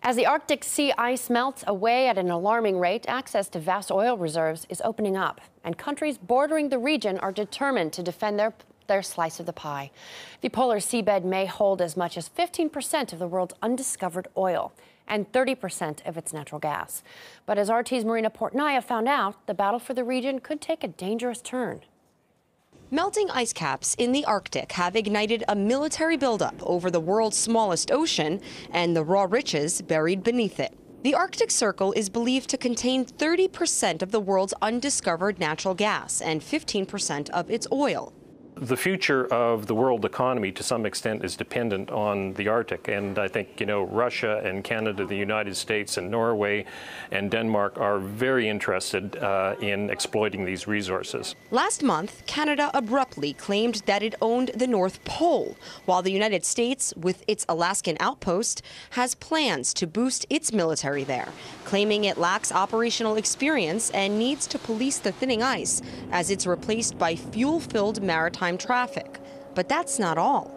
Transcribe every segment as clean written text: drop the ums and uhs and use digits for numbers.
As the Arctic sea ice melts away at an alarming rate, access to vast oil reserves is opening up, and countries bordering the region are determined to defend their slice of the pie. The polar seabed may hold as much as 15% of the world's undiscovered oil and 30% of its natural gas. But as RT's Marina Portnaya found out, the battle for the region could take a dangerous turn. Melting ice caps in the Arctic have ignited a military buildup over the world's smallest ocean and the raw riches buried beneath it. The Arctic Circle is believed to contain 30% of the world's undiscovered natural gas and 15% of its oil. The future of the world economy, to some extent, is dependent on the Arctic. And I think, Russia and Canada, the United States and Norway and Denmark are very interested in exploiting these resources. Last month, Canada abruptly claimed that it owned the North Pole, while the United States, with its Alaskan outpost, has plans to boost its military there, claiming it lacks operational experience and needs to police the thinning ice as it's replaced by fuel-filled maritime traffic. But that's not all.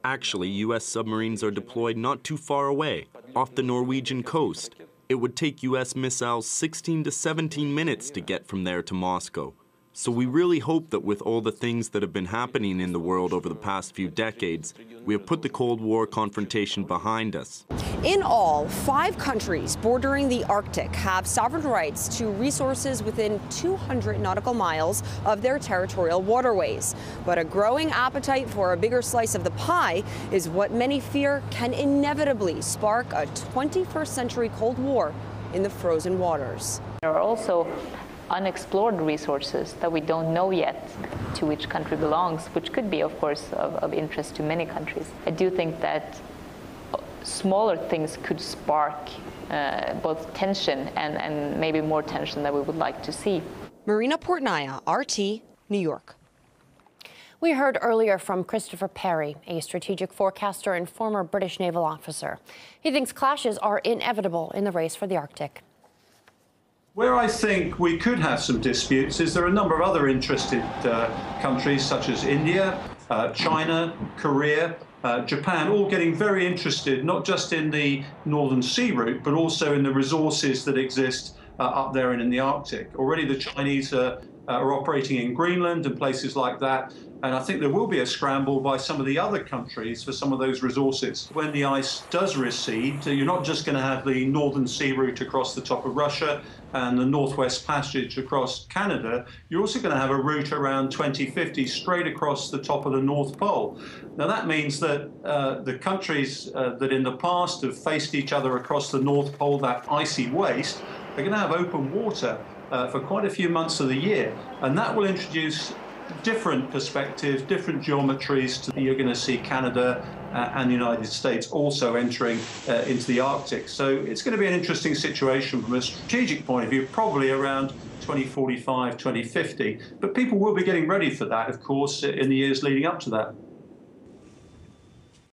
Actually, U.S. submarines are deployed not too far away, off the Norwegian coast. It would take U.S. missiles 16 to 17 minutes to get from there to Moscow. So we really hope that with all the things that have been happening in the world over the past few decades, we have put the Cold War confrontation behind us. In all, 5 countries bordering the Arctic have sovereign rights to resources within 200 nautical miles of their territorial waterways. But a growing appetite for a bigger slice of the pie is what many fear can inevitably spark a 21st century Cold War in the frozen waters. There are also unexplored resources that we don't know yet to which country belongs, which could be, of course, of interest to many countries. I do think that smaller things could spark both tension and maybe more tension than we would like to see. Marina Portnaya, RT, New York. We heard earlier from Christopher Perry, a strategic forecaster and former British naval officer. He thinks clashes are inevitable in the race for the Arctic. Where I think we could have some disputes is there are a number of other interested countries such as India, China, Korea, Japan, all getting very interested not just in the Northern Sea route, but also in the resources that exist up there and in the Arctic. Already the Chinese are operating in Greenland and places like that. And I think there will be a scramble by some of the other countries for some of those resources. When the ice does recede, you're not just going to have the Northern Sea route across the top of Russia and the Northwest Passage across Canada. You're also going to have a route around 2050 straight across the top of the North Pole. Now that means that the countries that in the past have faced each other across the North Pole, that icy waste, are going to have open water for quite a few months of the year. And that will introduce different perspectives, different geometries. You're going to see Canada and the United States also entering into the Arctic. So it's going to be an interesting situation from a strategic point of view, probably around 2045, 2050. But people will be getting ready for that, of course, in the years leading up to that.